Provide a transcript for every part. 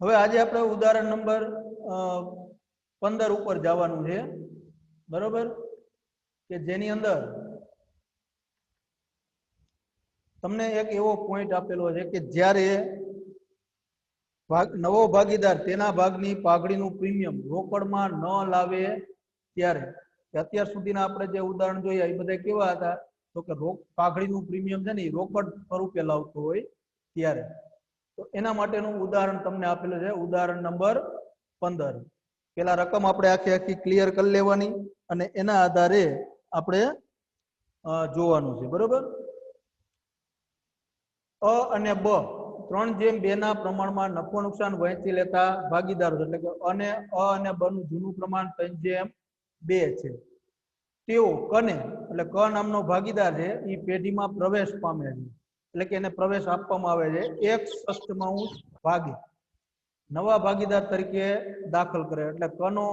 હવે આજે આપણે ઉદાહરણ નંબર 15 ઉપર જવાનું છે, બરોબર, કે જેની અંદર તમને એક એવો પોઈન્ટ આપેલો છે કે જ્યારે નવો ભાગીદાર તેના ભાગની પાઘડીનું પ્રીમિયમ રોકડમાં ન લાવે ત્યારે, અત્યાર સુધીના આપણે જે ઉદાહરણ જોયા એ બધા કેવા હતા, તો કે પાઘડીનું પ્રીમિયમ છે ને એ રોકડ સ્વરૂપે લાવતો હોય ત્યારે. તો એના માટેનું ઉદાહરણ તમને આપેલું છે, ઉદાહરણ નંબર 15. પેલા રકમ આપણે આખી આખી ક્લિયર કરી લેવાની અને એના આધારે આપણે જોવાનું છે, બરોબર. અ અને બ 3:2 ના પ્રમાણમાં નફો નુકસાન વહેંચી લેતા ભાગીદારો, એટલે કે અ અને બ નું જૂનું પ્રમાણ 3:2 છે. તેઓ કને એટલે ક નામનો ભાગીદાર છે એ પેઢીમાં પ્રવેશ પામે છે, એટલે કે એને પ્રવેશ આપવામાં આવે છે 1/6 ભાગે નવા ભાગીદાર તરીકે દાખલ કરે, એટલે કનો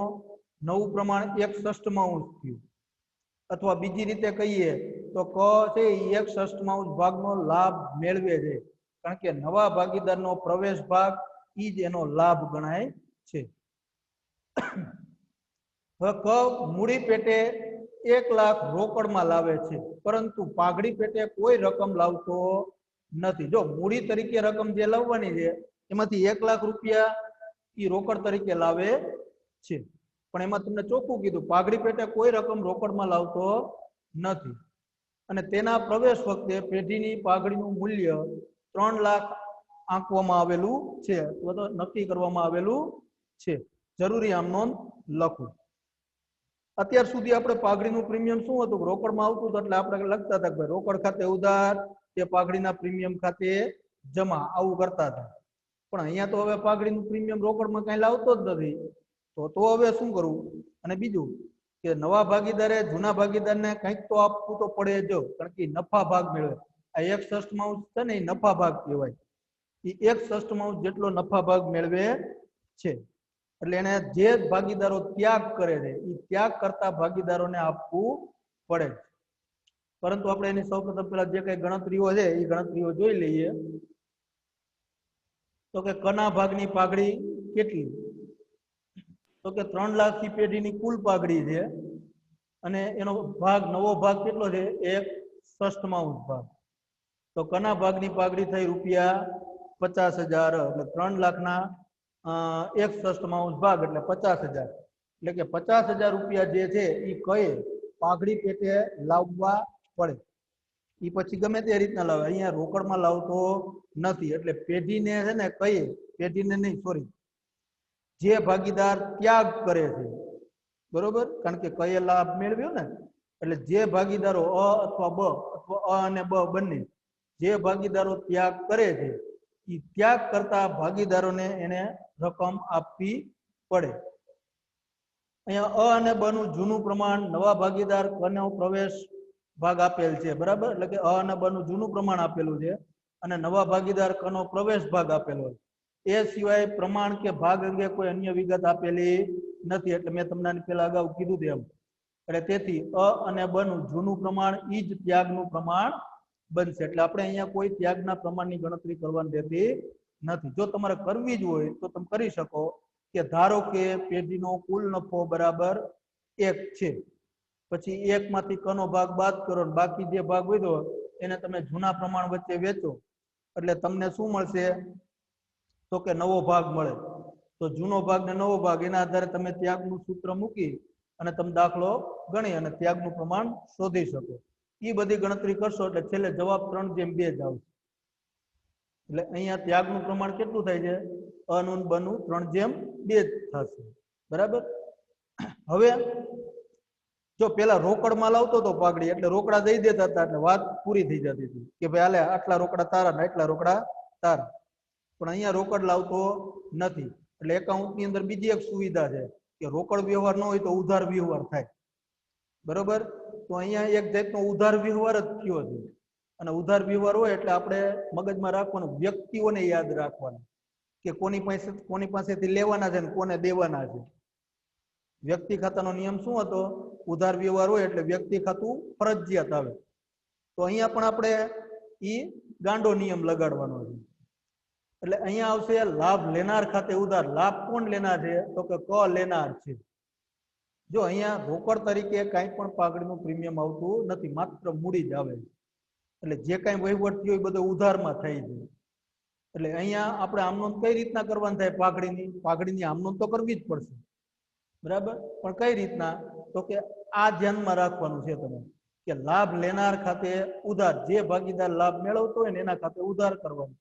નવું પ્રમાણ 1/6 થયું. અથવા બીજી રીતે કહીએ તો ક છે એ 1/6 ભાગનો લાભ મેળવે છે, કારણ કે નવા ભાગીદારનો પ્રવેશ ભાગ ઈ જ એનો લાભ ગણાય છે. હવે ક મૂડી પેટે 1 લાખ રોકડમાં લાવે છે, પરંતુ પાઘડી પેટે કોઈ રકમ લાવતો નથી. જો મૂડી તરીકે રકમ જે લાવવાની છે એમાંથી 1 લાખ રૂપિયા એ રોકડ તરીકે લાવે છે, પણ એમાં તમને ચોખ્ખું કીધું પાઘડી પેટે કોઈ રકમ રોકડમાં લાવતો નથી. અને તેના પ્રવેશ વખતે પેઢીની પાઘડીનું મૂલ્ય 3 લાખ આંકવામાં આવેલું છે, અથવા તો નક્કી કરવામાં આવેલું છે. જરૂરી આમ નોંધ લખું. અત્યાર સુધી આપણે પાઘડીનું પ્રીમિયમ શું હતું, રોકડમાં આવતું હતું એટલે આપણે લખતા હતા કે રોકડ ખાતે ઉધાર, તે પાઘડીના પ્રીમિયમ ખાતે જમા, આવું કરતા હતા. પણ અહીંયા તો હવે પાઘડીનું પ્રીમિયમ રોકડમાં કઈ લાવતો જ નથી, તો હવે શું કરવું? અને બીજું કે નવા ભાગીદારે જૂના ભાગીદારને કંઈક તો આપવું તો પડે જ, કારણ કે નફા ભાગ મેળવે. આ 1/6 છે ને એ નફા ભાગ કહેવાય, એ 1/6 જેટલો નફા ભાગ મેળવે છે. એટલે એને જે ભાગીદારો ત્યાગ કરે છે એ ત્યાગ કરતા ભાગીદારોને આપવું પડે. પરંતુ આપણે એની સૌપ્રથમ પેલા જે કઈ ગણતરીઓ છે એ ગણતરીઓ જોઈ લઈએ. તો કે કના ભાગની પાઘડી કેટલી? તો કે 3 લાખ ની પેઢીની કુલ પાઘડી છે અને એનો ભાગ નવો ભાગ કેટલો છે? 1/6 ભાગ. તો કના ભાગની પાઘડી થઈ રૂપિયા 50,000, એટલે 3 લાખના 1/6 ભાગ એટલે 50,000, એટલે કે 50,000 રૂપિયા જે છે એ કઈ પાઘડી પેટે લાવવા પડે. એ પછી ગમે તે રીતના લાવે, અહીંયા રોકડમાં લાવતો નથી. એટલે પેઢીને છે ને કઈ પેઢીને નહીં, સોરી, જે ભાગીદાર ત્યાગ કરે છે, બરોબર, કારણ કે કઈ લાભ મેળવ્યો ને, એટલે જે ભાગીદારો અ અથવા બ અથવા અ અને બ બંને જે ભાગીદારો ત્યાગ કરે છે એ ત્યાગ કરતા ભાગીદારોને એને રકમ આપવી પડે. અહીંયા અ અને બ નું જૂનું પ્રમાણ નવા ભાગીદાર કનો પ્રવેશ ભાગ આપેલ છે, બરાબર, એટલે કે અ અને બ નું જૂનું પ્રમાણ આપેલું છે અને નવા ભાગીદાર કનો પ્રવેશ ભાગ આપેલો છે. એ સિવાય પ્રમાણ કે ભાગ અંગે કોઈ અન્ય વિગત આપેલી નથી, એટલે મેં તમને પેલા અગાઉ કીધું તેમ. એટલે તેથી અ અને બ નું જૂનું પ્રમાણ ઈ જ ત્યાગનું પ્રમાણ બનશે. એટલે આપણે અહીંયા કોઈ ત્યાગના પ્રમાણની ગણતરી કરવાની રહેતી નથી. જો તમારે કરવી જ હોય તો તમે કરી શકો કે ધારો કે પેઢીનો કુલ નફો બરાબર 1 છે, પછી 1 માંથી કનો ભાગ બાદ કરો, બાકી જે ભાગ વધ્યો એને તમે જૂના પ્રમાણ વચ્ચે વેચો, એટલે તમને શું મળશે? તો કે નવો ભાગ મળે. તો જૂનો ભાગ ને નવો ભાગ એના આધારે તમે ત્યાગનું સૂત્ર મૂકી અને તમે દાખલો ગણી અને ત્યાગનું પ્રમાણ શોધી શકો. એ બધી ગણતરી કરશો એટલે છેલ્લે જવાબ 3:2 જ આવશે. એટલે અહીંયા ત્યાગનું પ્રમાણ કેટલું થાય છે? અનું બનું 3:2 થશે, બરાબર. હવે જો પેલા રોકડમાં લાવતો તો પાઘડી, એટલે રોકડા દઈ દેતા હતા, એટલે વાત પૂરી થઈ જતી હતી કે ભાઈ હાલે આટલા રોકડા તારા ને આટલા રોકડા તારા. પણ અહીંયા રોકડ લાવતો નથી, એટલે એકાઉન્ટની અંદર બીજી એક સુવિધા છે કે રોકડ વ્યવહાર ન હોય તો ઉધાર વ્યવહાર થાય, બરોબર. તો અહીંયા એક જાતનો ઉધાર વ્યવહાર જ થયો છે, અને ઉધાર વ્યવહાર હોય એટલે આપણે મગજમાં રાખવાનું વ્યક્તિઓને યાદ રાખવાના કે કોની પાસેથી લેવાના છે ને કોને દેવાના છે. વ્યક્તિ ખાતાનો નિયમ શું હતો? ઉધાર વ્યવહાર હોય એટલે વ્યક્તિ ખાતું ફરજિયાત આવે. તો અહીંયા પણ આપણે ઈ ગાંડો નિયમ લગાડવાનો છે એટલે અહીંયા આવશે લાભ લેનાર ખાતે ઉધાર. લાભ કોણ લેનાર છે? તો કે ક લેનાર છે. જો અહીંયા રોકડ તરીકે કાંઈ પણ પાઘડીનું પ્રીમિયમ આવતું નથી, માત્ર મૂડી જ આવે. એટલે જે કાંઈ વહીવટ થયો એ બધો ઉધારમાં થઈ જાય. એટલે અહીંયા આપણે આમ નોંધ કઈ રીતના કરવાની થાય? પાઘડીની આમ નોંધ તો કરવી જ પડશે, બરાબર. પણ કઈ રીતના? તો કે આ ધ્યાનમાં રાખવાનું છે તમે કે લાભ લેનાર ખાતે ઉધાર, જે ભાગીદાર લાભ મેળવતો હોય ને એના ખાતે ઉધાર કરવાનું,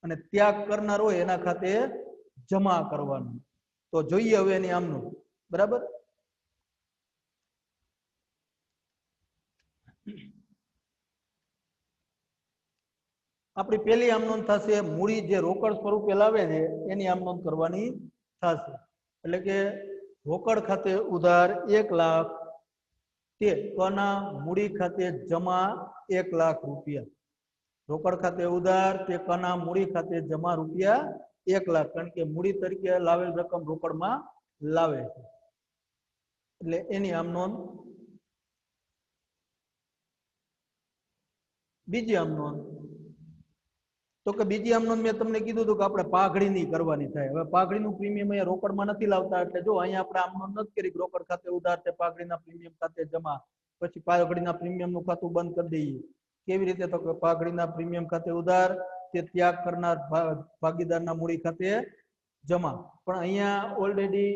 અને ત્યાગ કરનાર હોય એના ખાતે જમા કરવાનું. તો જોઈએ હવે એની આમનું, બરાબર. આપણી પેલી આમ નોંધ થશે મૂડી જે રોકડ સ્વરૂપે લાવે છે એની આમ નોંધ કરવાની થશે. એટલે કે રોકડ ખાતે ઉધાર 1 લાખ, તે કના મૂડી ખાતે જમા 1 લાખ રૂપિયા. રોકડ ખાતે ઉધાર, તે કના મૂડી ખાતે જમા રૂપિયા 1 લાખ, કારણ કે મૂડી તરીકે લાવેલ રકમ રોકડમાં લાવે છે. એટલે એની આમ નોંધ. બીજી આમ નોંધ, તો કે બીજી આમ નોંધ મેં તમને કીધું હતું કે આપણે પાઘડીની કરવાની થાય. હવે પાઘડીનું પ્રીમિયમ અહીંયા રોકડમાં નથી લાવતા, એટલે જો અહીંયા આપણે આમ નોંધ નથી કરી, રોકડ ખાતે ઉધાર, તે પાઘડીના પ્રીમિયમ ખાતે જમા, પછી પાઘડીના પ્રીમિયમનું ખાતું બંધ કરી દઈએ. કેવી રીતે? તો કે પાઘડીના પ્રીમિયમ ખાતે ઉધાર, તે ત્યાગ કરનાર ભાગીદારના મૂડી ખાતે જમા. પણ અહીંયા ઓલરેડી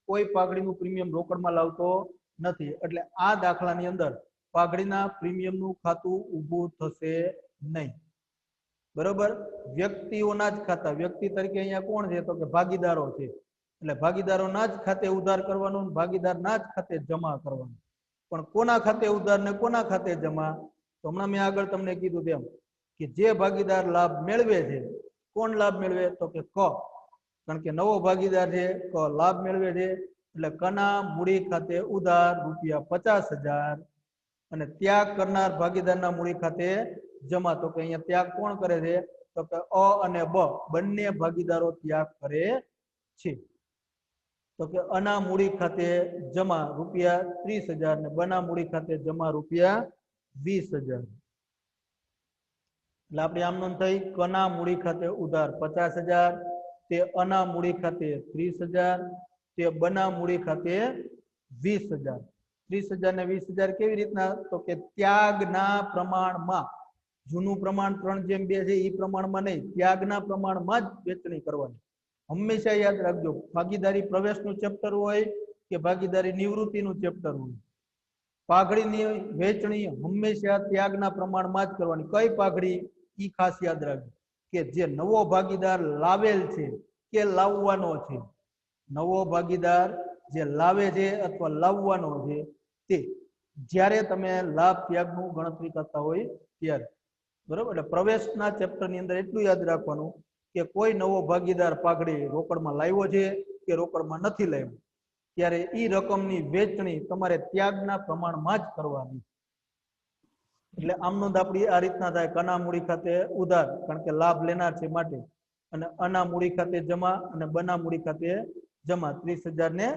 કોઈ પાઘડીનું પ્રીમિયમ રોકડમાં લાવતો નથી, એટલે આ દાખલાની અંદર પાઘડીના પ્રીમિયમનું ખાતું ઊભું થશે નહીં, બરોબર. વ્યક્તિઓના જ ખાતા, વ્યક્તિ તરીકે અહીંયા કોણ છે? તો કે ભાગીદારો છે. એટલે ભાગીદારોના જ ખાતે ઉધાર કરવાનું, ભાગીદારના જ ખાતે જમા કરવાનું. પણ કોના ખાતે ઉધાર ને કોના ખાતે જમા? તો હમણાં મેં આગળ તમને કીધું તેમ કે જે ભાગીદાર લાભ મેળવે છે, કોણ લાભ મેળવે? તો કે ક, કારણ કે નવો ભાગીદાર છે, ક લાભ મેળવે છે. એટલે કના મૂડી ખાતે ઉધાર રૂપિયા 50,000, અને ત્યાગ કરનાર ભાગીદારના મૂડી ખાતે જમા. તો કે અહીંયા ત્યાગ કોણ કરે છે? તો કે અ અને બ બંને ભાગીદારો ત્યાગ કરે છે. તો કે અના મૂડી ખાતે જમા રૂપિયા 30,000 ને બના મૂડી ખાતે જમા રૂપિયા 20,000. એટલે આપણી આમ નોંધ થઈ કના મૂડી ખાતે ઉધાર 50,000, તે અના મૂડી ખાતે 30,000, તે બના મૂડી ખાતે 20,000. 30,000 ને 20,000 કેવી રીતના? તો કે ત્યાગના પ્રમાણમાં, જૂનું પ્રમાણ 3:2 છે એ પ્રમાણમાં નહીં, ત્યાગના પ્રમાણમાં જ વેચણી કરવાની. હંમેશા યાદ રાખજો, ભાગીદારી પ્રવેશનું ચેપ્ટર હોય કે ભાગીદારી નિવૃત્તિનું ચેપ્ટર હોય, પાઘડીની વેચણી હંમેશા ત્યાગના પ્રમાણમાં જ કરવાની. કઈ પાઘડી? ઈ ખાસ યાદ રાખજો કે જે નવો ભાગીદાર લાવેલ છે કે લાવવાનો છે. નવો ભાગીદાર જે લાવે છે અથવા લાવવાનો છે, તે જ્યારે તમે લાભ ત્યાગનું ગણતરી કરતા હોય ત્યારે, બરોબર. એટલે પ્રવેશના ચેપ્ટરની અંદર એટલું યાદ રાખવાનું કે કોઈ નવો ભાગીદાર પાઘડી રોકડમાં લાવ્યો છે કે રોકડમાં નથી લાવ્યો, ત્યારે ઈ રકમની વેચણી તમારે ત્યાગના પ્રમાણમાં જ કરવાની. એટલે આમ નોંધ આપણી આ રીતના થાય: કના મૂડી ખાતે ઉધાર, કારણ કે લાભ લેનાર છે માટે, અને અના મૂડી ખાતે જમા, અને બના મૂડી ખાતે જમા. 30,000 ને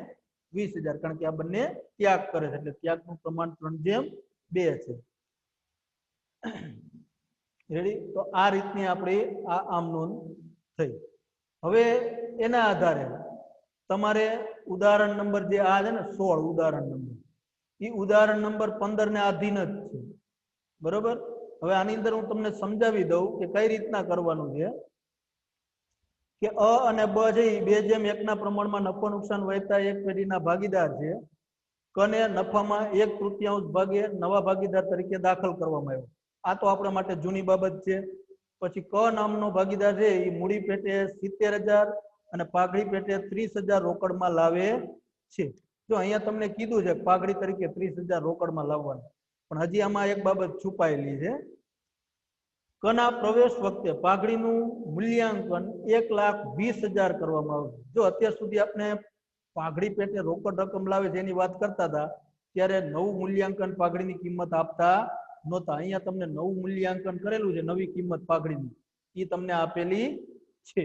20,000, કારણ કે આ બંને ત્યાગ કરે છે, એટલે ત્યાગનું પ્રમાણ 3:2 છે. રેડી? તો આ રીતની આપણી આ આમ નોંધ થઈ. હવે એના આધારે તમારે ઉદાહરણ નંબર જે આ છે ને 16 ઉદાહરણ નંબર, એ ઉદાહરણ નંબર 15 ને આધીન જ છે, બરોબર. હવે આની અંદર હું તમને સમજાવી દઉં કે કઈ રીતના કરવાનું છે. કે અ અને બ છે એ 2:1 ના પ્રમાણમાં નફો નુકસાન વહેતા એક પેઢીના ભાગીદાર છે. કને નફામાં 1/3 ભાગે નવા ભાગીદાર તરીકે દાખલ કરવામાં આવ્યો. આ તો આપણા માટે જૂની બાબત છે. પછી ક નામનો ભાગીદાર છે એ મૂડી પેટે 70,000 અને પાઘડી પેટે 30,000 રોકડમાં લાવે છે. જો અહીંયા તમને કીધું છે પાઘડી તરીકે 30,000 રોકડમાં લાવવાનું, પણ હજી આમાં એક બાબત છુપાયેલી છે. કના પ્રવેશ વખતે પાઘડીનું મૂલ્યાંકન 1,20,000 કરવામાં આવ્યું. જો અત્યાર સુધી આપણે પાઘડી પેટે રોકડ રકમ લાવે છે એની વાત કરતા હતા, ત્યારે નવું મૂલ્યાંકન પાઘડીની કિંમત આપતા નહોતા. અહીંયા તમને નવું મૂલ્યાંકન કરેલું છે, નવી કિંમત પાઘડીની એ તમને આપેલી છે.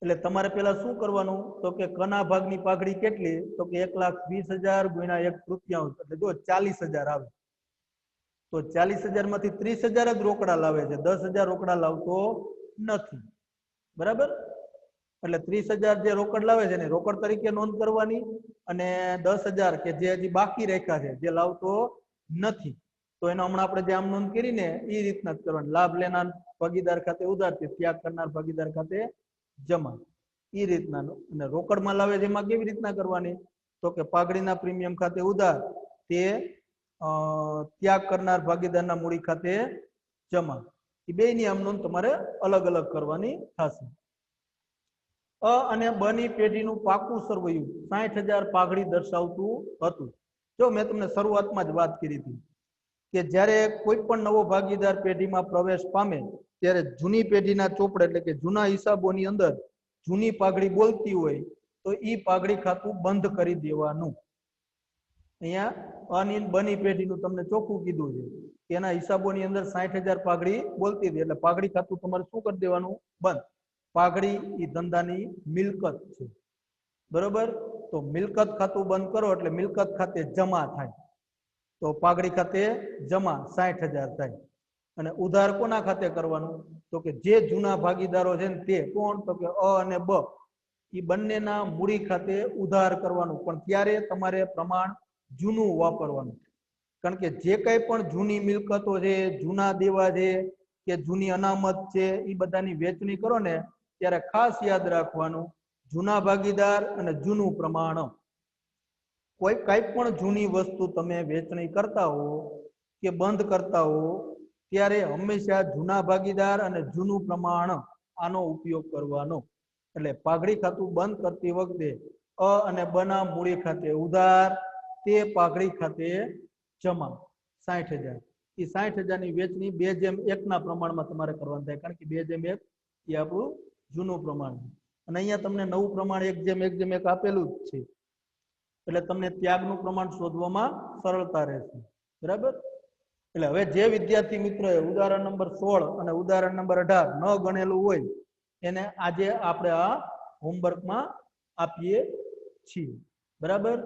એટલે તમારે પેલા શું કરવાનું? તો કે કના ભાગની પાઘડી કેટલી? તો કે 1,20,000 ગુણ્યા 1/3, એટલે જો 40,000 આવે. તો 40,000 માંથી 30,000 જ રોકડા લાવે છે, 10,000 રોકડા લાવતો નથી. બરાબર. એટલે 30,000 જે રોકડ લાવે છે એને રોકડ તરીકે નોંધ કરવાની, અને 10,000 કે જે હજી બાકી રાખ્યા છે, જે લાવતો નથી, તો એનો હમણાં આપણે જે આમ નોંધ કરીને એ રીતના જ કરવાની. લાભ લેનાર ભાગીદાર ખાતે ઉધાર, ત્યાગ કરનાર ભાગીદાર ખાતે જમા, એ રીતના. અને રોકડમાં લાવે છે એમાં કેવી રીતના કરવાની, તો કે પાઘડીના પ્રીમિયમ ખાતે ઉધાર, તે ત્યાગ કરનાર ભાગીદારના મૂડી ખાતે જમા. એ બેની આમ નોંધ તમારે અલગ અલગ કરવાની થશે. અ અને બ ની પેઢીનું પાકું સરવૈયું 60,000 પાઘડી દર્શાવતું હતું. જો મેં તમને શરૂઆતમાં જ વાત કરી હતી કે જ્યારે કોઈ પણ નવો ભાગીદાર પેઢીમાં પ્રવેશ પામે ત્યારે જૂની પેઢીના ચોપડે એટલે કે જૂના હિસાબોની અંદર જૂની પાઘડી બોલતી હોય તો ઈ પાઘડી ખાતું બંધ કરી દેવાનું. અહીંયા અની બની પેઢીનું તમને ચોખ્ખું કીધું છે કે એના હિસાબોની અંદર 60,000 પાઘડી બોલતી હતી, એટલે પાઘડી ખાતું તમારે શું કરી દેવાનું? બંધ. પાઘડી એ ધંધાની મિલકત છે, બરોબર. તો મિલકત ખાતું બંધ કરો એટલે મિલકત ખાતે જમા થાય, તો પાઘડી ખાતે જમા 60,000 થાય. અને ઉધાર કોના ખાતે કરવાનું? તો કે જે જૂના ભાગીદારો છે ને તે કોણ? તો કે અ અને બ, એ બંનેના મૂડી ખાતે ઉધાર કરવાનું. પણ ત્યારે તમારે પ્રમાણ જૂનું વાપરવાનું, કારણ કે જે કઈ પણ જૂની મિલકતો છે, જૂના દેવા છે કે જૂની અનામત છે, એ બધાની વેચણી કરો ને ત્યારે ખાસ યાદ રાખવાનું જૂના ભાગીદાર અને જૂનું પ્રમાણ. કોઈ કઈ પણ જૂની વસ્તુ તમે વેચણી કરતા હો કે બંધ કરતા હો ત્યારે હંમેશા જૂના ભાગીદાર અને જૂનું પ્રમાણ આનો ઉપયોગ કરવાનો. એટલે પાઘડી ખાતું બંધ કરતી વખતે અ અને બ ના મૂડી ખાતે ઉધાર, તે પાઘડી ખાતે જમા 60,000. એ 60,000 ની વેચણી 2:1 ના પ્રમાણમાં તમારે કરવાનું થાય, કારણ કે 2:1 એ આપણું જૂનું પ્રમાણ. અને અહીંયા તમને નવું પ્રમાણ 1:1 આપેલું જ છે, એટલે તમને ત્યાગનું પ્રમાણ શોધવામાં સરળતા રહેશે. બરાબર. એટલે હવે જે વિદ્યાર્થી મિત્રોએ ઉદાહરણ નંબર 16 અને ઉદાહરણ નંબર 18 ન ગણેલું હોય એને આજે આપણે આ હોમવર્કમાં આપીએ છીએ. બરાબર.